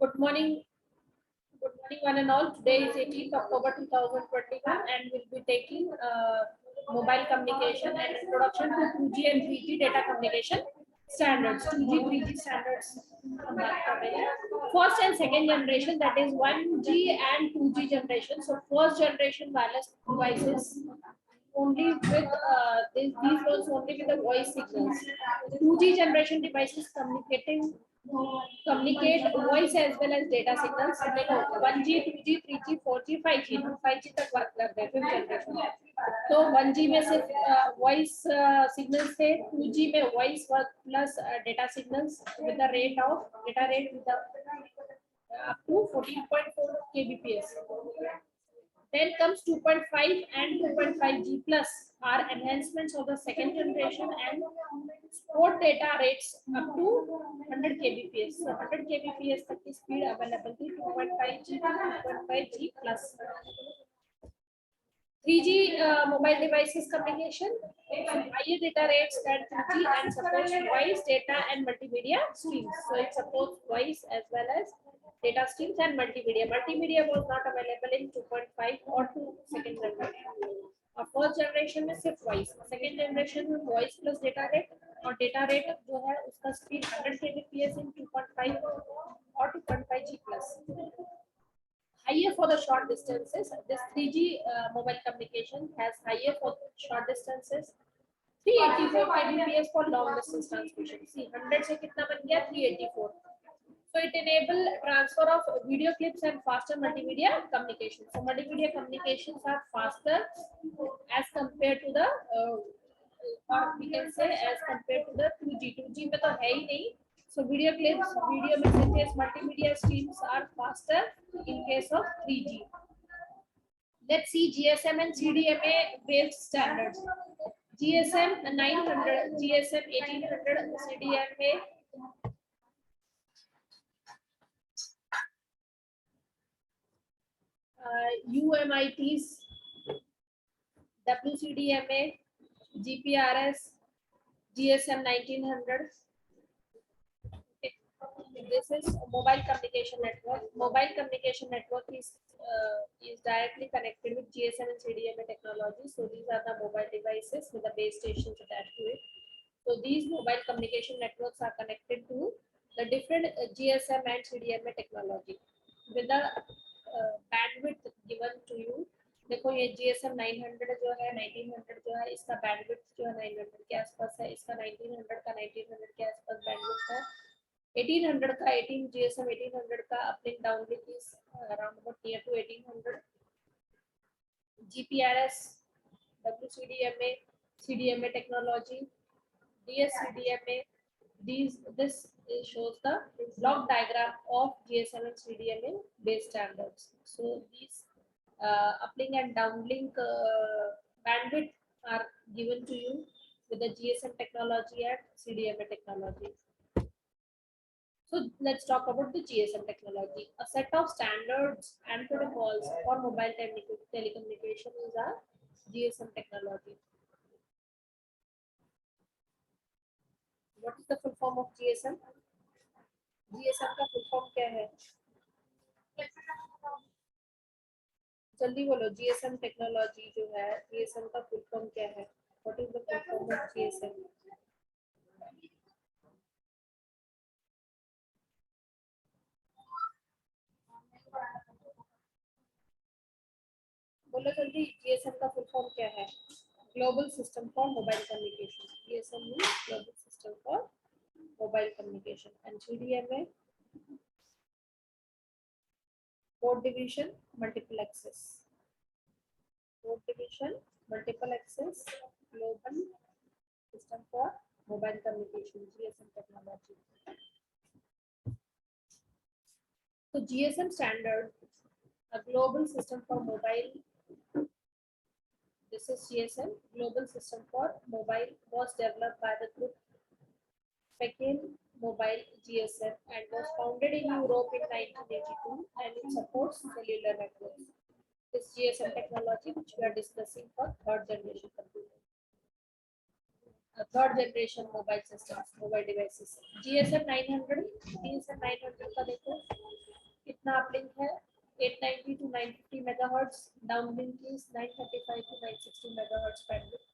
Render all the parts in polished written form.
Good morning. Good morning, one and all. Today is 18th October 2021, and we'll be taking mobile communication and introduction to 2G and 3G data communication standards. 2G, 3G standards. First and second generation, that is 1G and 2G generation. So first generation wireless devices only with these ones only with the voice signals. 2G generation devices communicate voice as well as data signals. देखो 1G, 2G, 3G, 4G, 5G 5G तक बात करते हैं fifth generation में. तो 1G में सिर्फ voice signals थे. 2G में voice plus data signals with the rate of data rate with up to 14.4 kbps. Then comes 2.5 and 2.5G plus are enhancements of the second generation and support data rates up to 100 kbps. So 100 kbps तक की speed available थी 2.5G to 2.5G plus. 3G mobile devices communication, higher data rates than 2G and supports voice, data and multimedia streams. So it supports voice as well as data streams and multimedia. Multimedia was not available in 2.5 or 2 second generation. First generation में सिर्फ voice, second generation में voice plus data rate और data rate जो है उसका speed 100 kbps in 2.5 or 2.5G plus. Higher for the short distances. This 3G mobile communication has higher for short distances. 384 kbps for long distance transmission. See 100 से कितना बन गया 384. So it enable transfer of video clips and faster multimedia communication. So multimedia communications are faster as compared to the or we can say as compared to the 2G. 2G में तो है ही नहीं. So video clips, video messages, multimedia streams are faster in case of 3G. Let's see GSM and CDMA based standards. GSM 900, GSM 1800, CDMA UMITs, WCDMA, GPRS, GSM 1900. This is mobile communication network. Mobile communication network is directly connected with GSM and CDMA technology. So these are the mobile devices with the base stations attached to it. So these mobile communication networks are connected to the different GSM and CDMA technology with the bandwidth given to you. देखो ये GSM 900 जो है 1900 जो है इसका bandwidth जो है 900 के आसपास है. इसका 1900 का 1900 के आसपास bandwidth है. 1800 का 18 GSM 1800 का uplink downlink is around about near to 1800. GPRS, WCDMA, CDMA technology, DSCDMA. This shows the block diagram of GSM and CDMA base standards. So these uplink and downlink bandwidth are given to you with the GSM technology and CDMA technology. So let's talk about the GSM technology. A set of standards and protocols for mobile telecommunication is a GSM technology. What is the full form of GSM? GSM का full form क्या है? जल्दी बोलो. GSM technology जो है GSM का full form क्या है? What is the full form of GSM? बोलो जल्दी. GSM का full form क्या है? Global System for Mobile Communication. GSM means Global System for Mobile Communication. And CDMA, Code Division, Multiple Access. Code Division, Multiple Access, Global System for Mobile Communication. GSM technology. So GSM standard, a global system for mobile. This is GSM, Global System for Mobile, was developed by the group Pekin Mobile GSM and was founded in Europe in 1982, and it supports cellular networks. This GSM technology which we are discussing for third generation computer. Third generation mobile systems, mobile devices. GSM 900 का देखो कितना uplink है 890 to 950 megahertz, downlink is 935 to 960 megahertz bandwidth.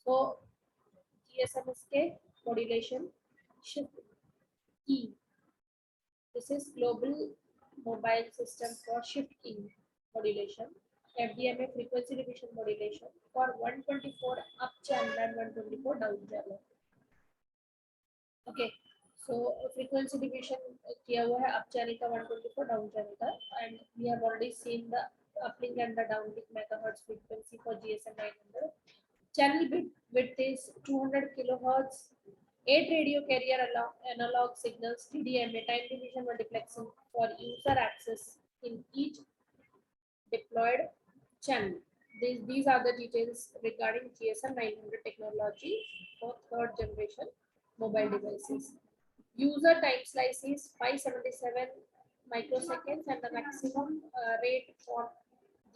So GSMS के modulation shift की, this is global mobile system for shift key modulation, FDMA frequency division modulation for 124 up channel and 124 down channel. Okay, so frequency division किया हुआ है up channel का 124 down channel का, and we have already seen the uplink and the downlink megahertz frequency for GSM 900. Channel width is 200 kilohertz. 8 radio carrier analog signals TDMA time division multiplexing for user access in each deployed channel. These are the details regarding GSM 900 technology for third generation mobile devices. User time slice is 577 microseconds and the maximum rate for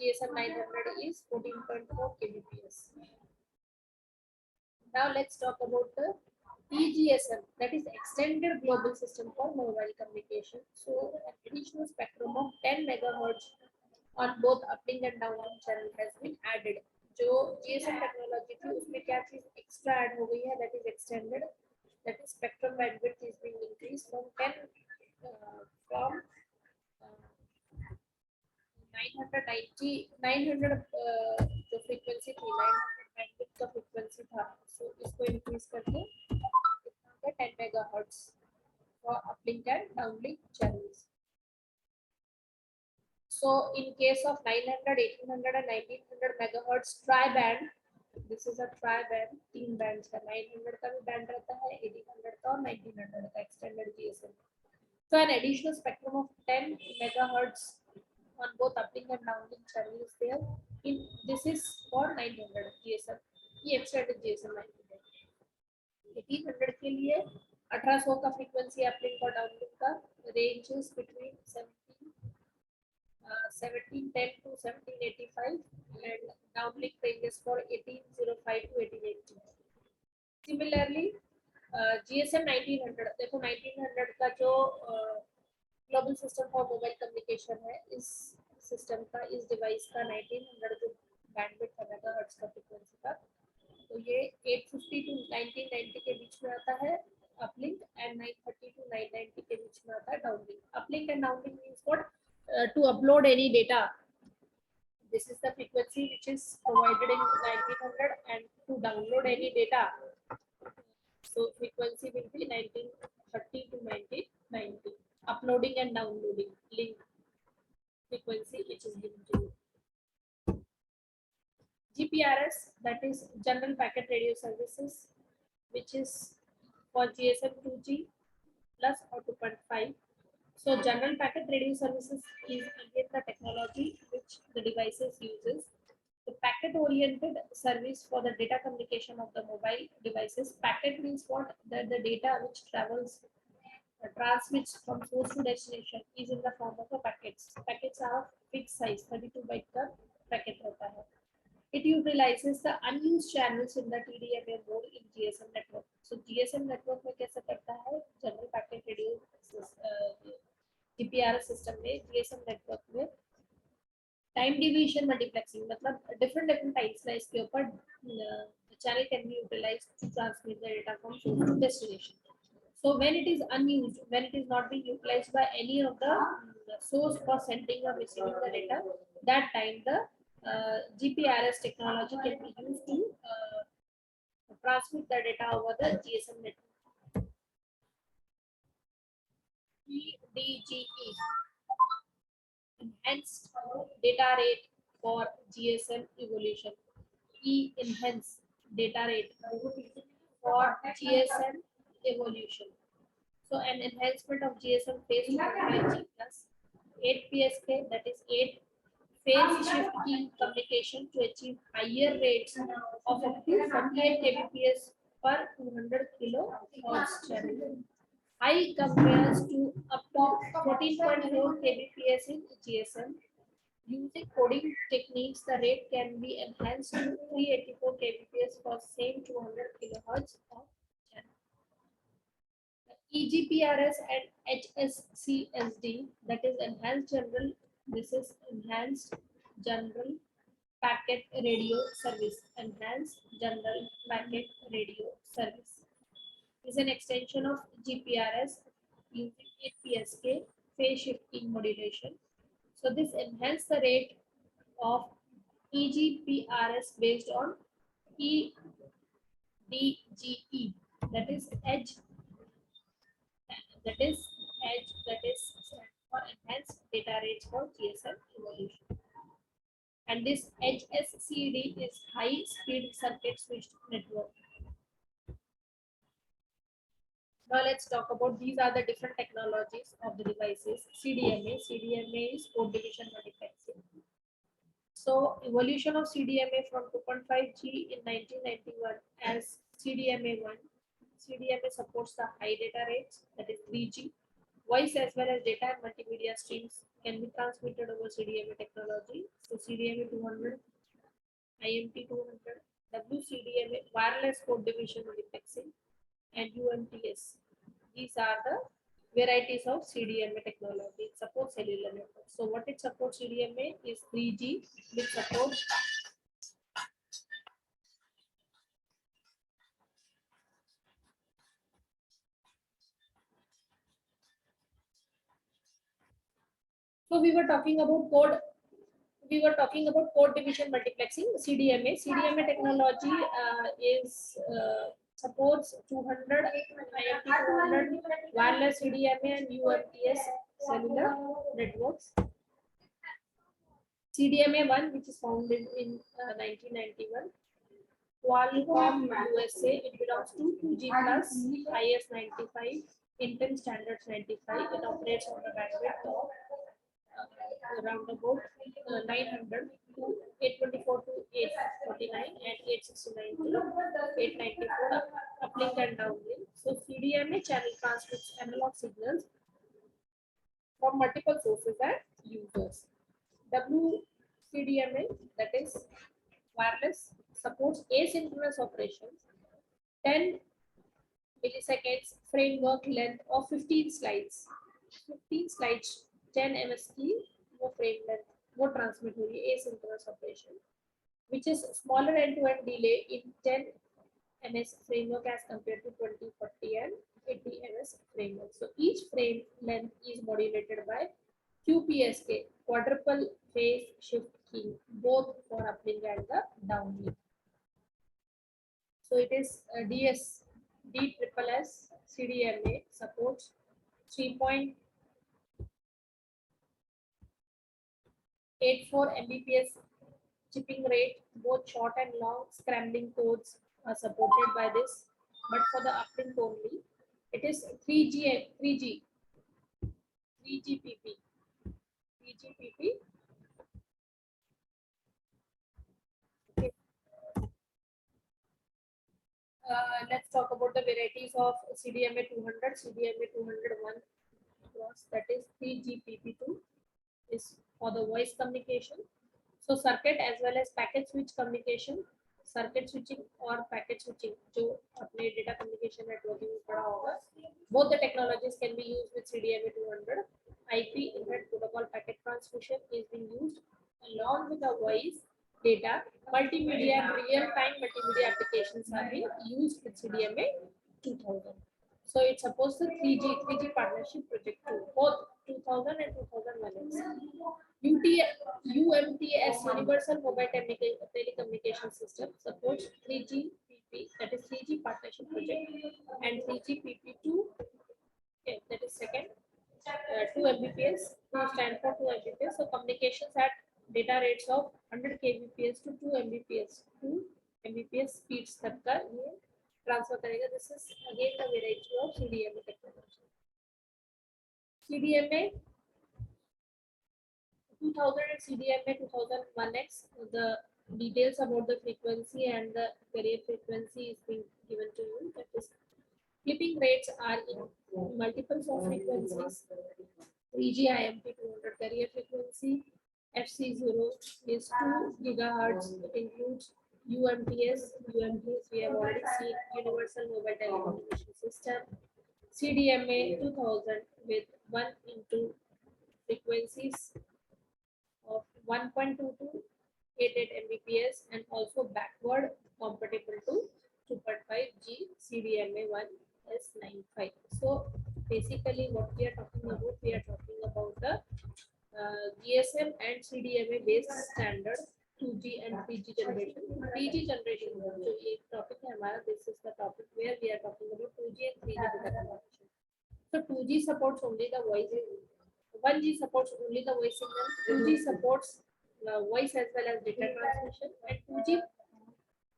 GSM 900 is 14.4 kbps. Now let's talk about the EGSM, that is Extended Global System for Mobile Communication. So an additional spectrum of 10 megahertz on both uplink and downlink channel has been added. जो GSM technology थी उसमें क्या चीज extra add हो गई है, that is extended, that is spectrum bandwidth is being increased from 900 जो frequency थी 900 bandwidth का frequency था, so इसको increase करके 10 megahertz for uplink and downlink channels. So in case of 900, 1800 and 1900 megahertz tri-band, this is a tri-band, 3 bands का 900 का भी band रहता है, 1800 का और 1900 का extended GSM. So an additional spectrum of 10 megahertz on both uplink and downlink channels is there. This is for 900 GSM, ये extended GSM 900. 1800 के लिए 1800 का frequency uplink और downlink का ranges between 1710 to 1785 and downlink ranges for 1805 to 1880. Similarly, GSM 1900, देखो 1900 का जो global system for mobile communication है, इस system का, इस device का 1900 जो bandwidth है megahertz का frequency का, तो ये 850 to 1990 के बीच में आता है uplink and 930 to 990 के बीच में आता है downlink. Uplink and downlink means what? To upload any data. This is the frequency which is provided in 1900, and to download any data, so frequency will be 1930 to 1990. Uploading and downloading link frequency which is given to you. GPRS, that is General Packet Radio Services, which is for GSM 2G plus or 2.5. So General Packet Radio Services is again the technology which the devices uses. The packet-oriented service for the data communication of the mobile devices. Packet means what? That the data which travels, transmits from source to destination is in the form of a packets. Packets are fixed size, 32 byte का packet रहता है. It utilizes the unused channels in the TDMA mode in GSM network. So GSM network में कैसे करता है? General Packet Radio GPRS system में, GSM network में time division multiplexing, मतलब different time slice के ऊपर channel can be utilized to transmit the data from source to destination. So when it is unused, when it is not being utilized by any of the source for sending or receiving the data, that time the GPRS technology can be used to transmit the data over the GSM network. EDGE, Enhanced Data Rate for GSM Evolution. Enhanced Data Rate for GSM Evolution. So an enhancement of GSM phase to 5G plus 8 PSK, that is 8 phase shift key communication to achieve higher rates of up to 48 kbps per 200 kilohertz channel. High compares to up to 14.4 kbps in GSM. Using coding techniques, the rate can be enhanced to 384 kbps for same 200 kilohertz of channel. EGPRS and HSCSD, that is enhanced general. This is enhanced general packet radio service. Enhanced general packet radio service is an extension of GPRS using APSK phase shifting modulation. So this enhances the rate of EGPRS based on EDGE, that is edge, that is stand for enhanced data rates for GSM evolution. And this HSCD is high speed circuit switched network. Now let's talk about these are the different technologies of the devices. CDMA. CDMA is code division multiplexing. So evolution of CDMA from 2.5G in 1991 as CDMA1. CDMA supports the high data rates, that is 3G. Voice as well as data and multimedia streams can be transmitted over CDMA technology. So CDMA 200, IMT 200, WCDMA, wireless code division multiplexing, and UMTS. These are the varieties of CDMA technology. It supports cellular network. So what it supports CDMA is 3G, which supports we were talking about code division multiplexing, CDMA. CDMA technology is supports 200, IMT 200, wireless CDMA and UMTS cellular networks. CDMA1, which is founded in 1991. Qualcomm USA, it belongs to 2G plus, IS95, Intel Standards 95. It operates on the bandwidth of around about 900 to 824 to 849 and 869 to 894 uplink and downlink. So CDMA channel transmits analog signals from multiple sources and users. WCDMA, that is wireless, supports asynchronous operations, 10 milliseconds framework length of 15 slides. 15 slides, 10 MST, no frame length, no transmit asynchronous operation, which is smaller end-to-end delay in 10 ms framework as compared to 20, 40 and 80 ms framework. So each frame length is modulated by QPSK, quadruple phase shift key, both for uplink and the downlink. So it is DSSS CDMA supports 3.84 Mbps chipping rate. Both short and long scrambling codes are supported by this, but for the uplink only, it is 3GPP. 3GPP. Okay. Let's talk about the varieties of CDMA 200, CDMA 201 cross, that is 3GPP2 is for the voice communication. So circuit as well as packet switch communication, circuit switching or packet switching, जो अपने data communication networking में पढ़ा होगा. Both the technologies can be used with CDMA 200. IP Internet Protocol packet transmission is being used along with the voice, data, multimedia and real-time multimedia applications are being used with CDMA 2000. So it supports the 3G partnership project too, both 2000 and 2001. UMTS, Universal Mobile Telecommunication System, supports 3GPP, that is 3G partnership project, and 3GPP2, okay, that is second, 2 Mbps, 2 stand for 2 Mbps. So communications at data rates of 100 kbps to 2 Mbps, 2 Mbps speeds तक का ये transfer करेगा. This is again the variety of CDMA technology. CDMA 2000 and CDMA 2001X, the details about the frequency and the carrier frequency is being given to you. That is, clipping rates are in multiples of frequencies. 3G IMT 200 carrier frequency, FC0 is 2 gigahertz. It includes UMTS. UMTS we have already seen, Universal Mobile Telecommunication System. CDMA 2000 with 1 into frequencies of 1.22 88 Mbps and also backward compatible to 2.5G CDMA 1S95. So basically what we are talking about, we are talking about the GSM and CDMA based standard 2G and 3G generation. 3G generation जो एक topic है हमारा, this is the topic where we are talking about 2G and 3G data conversion. So 2G supports only the voice, 1G supports only the voice signal, 2G supports voice as well as data transmission, and 2G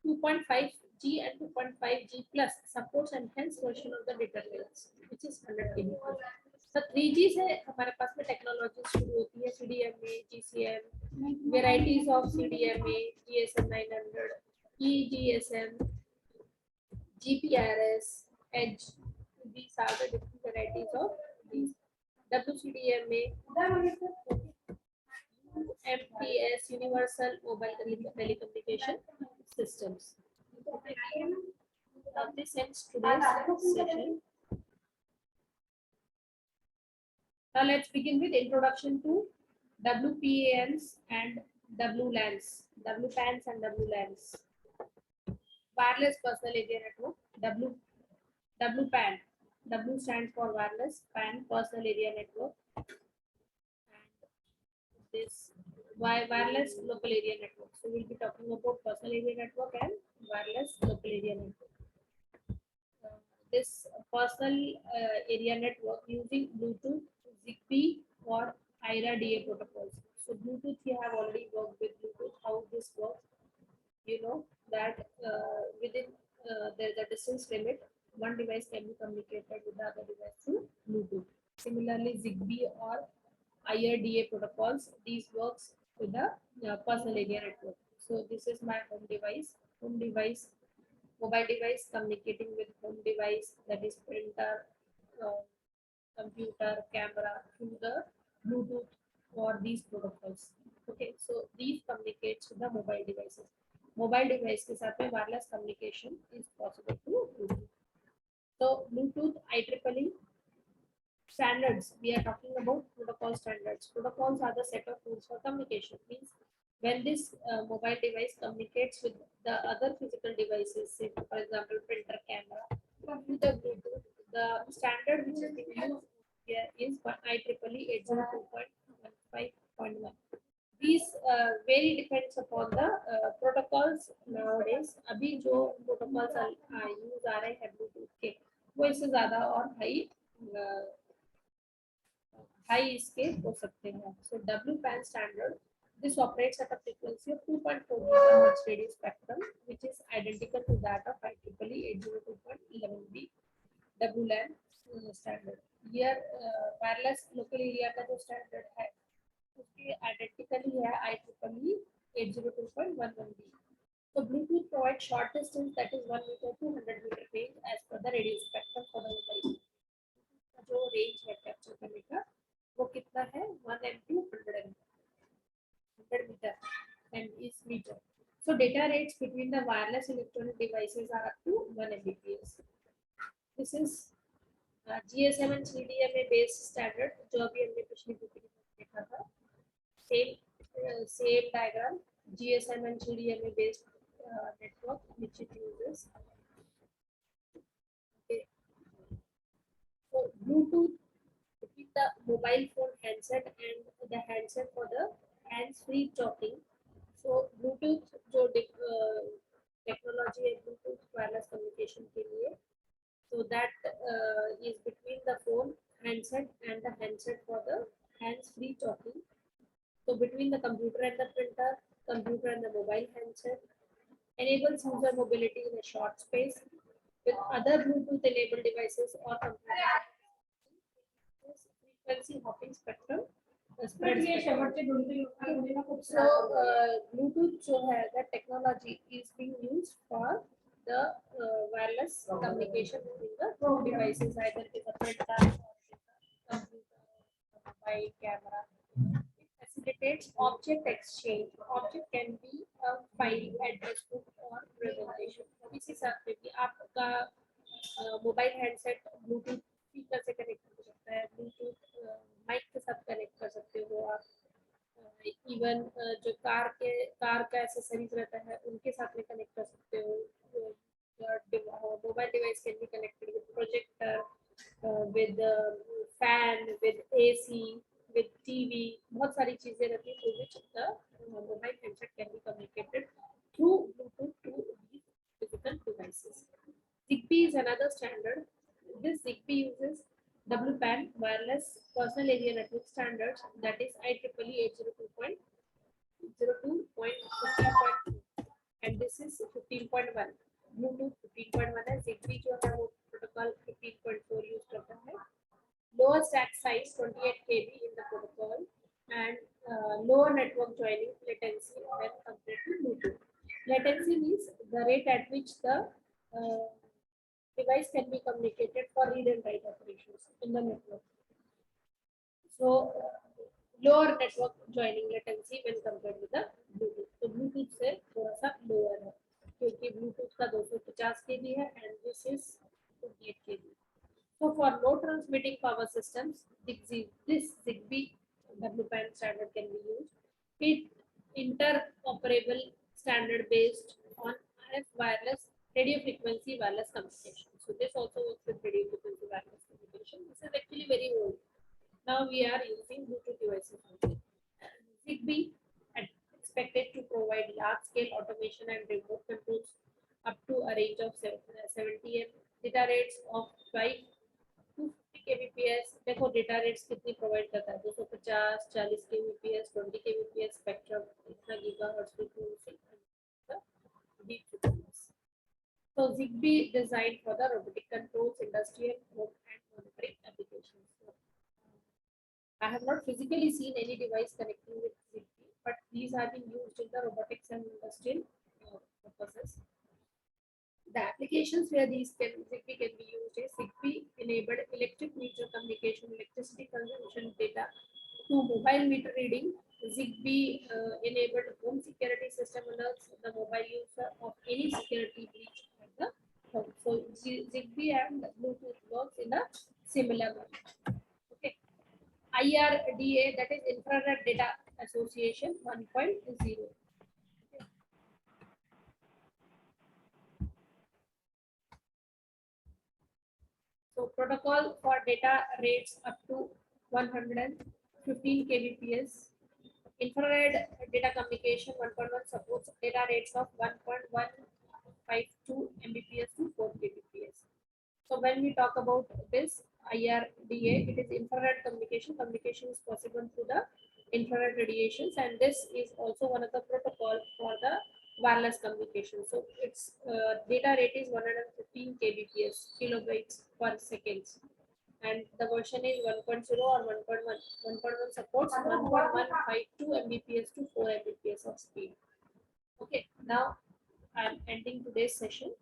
2.5G and 2.5G plus supports enhanced version of the data rates, which is 100 kbps. So 3G से हमारे पास में technology शुरू होती है CDMA, GCM, varieties of CDMA, GSM 900, EGSM, GPRS, Edge. These are the different varieties of these. WCDMA, UMTS, Universal Mobile Telecommunication Systems. Now this ends today's session. Now let's begin with introduction to WPANs and WLANs, WPANs and WLANs. Wireless Personal Area Network, WPAN. W stands for wireless, PAN Personal Area Network. And this wireless local area network. So we'll be talking about personal area network and wireless local area network. This personal area network using Bluetooth, ZigBee or IRA-DA protocols. So Bluetooth, you have already worked with Bluetooth. How this works? You know that within there's a distance limit. One device can be communicated with the other device through Bluetooth. Similarly, ZigBee or IRA-DA protocols. These works with the personal area network. So this is my home device. Home device, mobile device communicating with home device, that is printer, computer, camera through the Bluetooth or these protocols. Okay, so these communicates with the mobile devices. Mobile device के साथ में wireless communication is possible through Bluetooth. So Bluetooth IEEE standards, we are talking about protocol standards. Protocols are the set of rules for communication. Means when this mobile device communicates with the other physical devices, say for example printer, camera, computer, Bluetooth, the standard which is being used here is IEEE 802.15.1. These vary depends upon the protocols nowadays. अभी जो protocols use आ रहे हैं Bluetooth के, वो इससे ज़्यादा और high इसके हो सकते हैं. So WPAN standard, this operates at a frequency of 2.4 GHz radio spectrum, which is identical to that of IEEE 802.11b WLAN standard. Here wireless local area का जो standard है उसके identically है IEEE 802.11b. So Bluetooth provides short distance, that is 1 meter to 100 meter range as per the radio spectrum for the mobile. जो range है capture करने का वो कितना है 1 m to 100 meter and is meter. So data rates between the wireless electronic devices are up to 1 Mbps. This is GSM and CDMA based standard जो अभी हमने पिछली वीडियो में देखा था. Same diagram, GSM and CDMA based network which it uses. Okay. So Bluetooth between the mobile phone handset and the handset for the hands-free talking. So Bluetooth जो technology है Bluetooth wireless communication के लिए, so that is between the phone handset and the handset for the hands-free talking. So between the computer and the printer, computer and the mobile handset, enables user mobility in a short space with other Bluetooth enabled devices or computers. Frequency hopping spectrum. So Bluetooth जो है that technology is being used for the wireless communication between the devices, either it is a printer, computer, mobile camera. It facilitates object exchange. Object can be a file, address book or presentation. इसी साथ में भी आपका mobile handset Bluetooth speaker से connect हो सकता है, Bluetooth mic के साथ कनेक्ट कर सकते हो आप, इवन जो कार का एसेसरीज रहता है उनके साथ में कनेक्ट कर सकते हो. Mobile device can be connected with projector, with fan, with AC, with TV. बहुत सारी चीजें रहती है through which the mobile handset can be communicated through Bluetooth to these physical devices. Zigbee is another standard. This Zigbee uses WPAN, wireless personal area network standards, that is IEEE 802.15.2, and this is 15.1. Bluetooth 15.1 है. Zigbee जो है वो protocol 15.4 use करता है. Lower stack size 28 KB in the protocol, and lower network joining latency when compared to Bluetooth. Latency means the rate at which the device can be communicated for read and write operations in the network. So lower network joining latency when compared with the Bluetooth. तो Bluetooth से थोड़ा सा lower है क्योंकि Bluetooth का 250 KB है and this is 28 KB. So for low transmitting power systems, this Zigbee WPAN standard can be used. It interoperable standard based on RF wireless radio frequency wireless communication. So this also works with radio frequency wireless communication. This is actually very old. Now we are using Bluetooth devices. Zigbee expected to provide large-scale automation and remote controls up to a range of 70 M, data rates of 5 to 50 kbps. देखो data rates कितनी provide करता है, 250, 40 kbps, 20 kbps spectrum, इतना gigahertz frequency. Deep frequencies. So Zigbee designed for the robotic controls, industrial, home and monitoring applications. I have not physically seen any device connecting with Zigbee, but these have been used in the robotics and industrial purposes. The applications where Zigbee can be used is Zigbee enabled electric meter communication, electricity consumption data to mobile meter reading. Zigbee enabled home security system alerts the mobile user of any security breach at the home. So Zigbee and Bluetooth works in a similar manner. Okay. IRDA, that is Infrared Data Association 1.0. So protocol for data rates up to 115 kbps. Infrared data communication 1.1 supports data rates of 1.152 mbps to 4 kbps. So when we talk about this IRDA, it is infrared communication. Communication is possible through the infrared radiations, and this is also one of the protocol for the wireless communication. So its data rate is 115 kbps, kilobytes per second, and the version is 1.0 or 1.1. 1.1 supports 1.152 mbps to 4 mbps of speed. Okay, now I am ending today's session.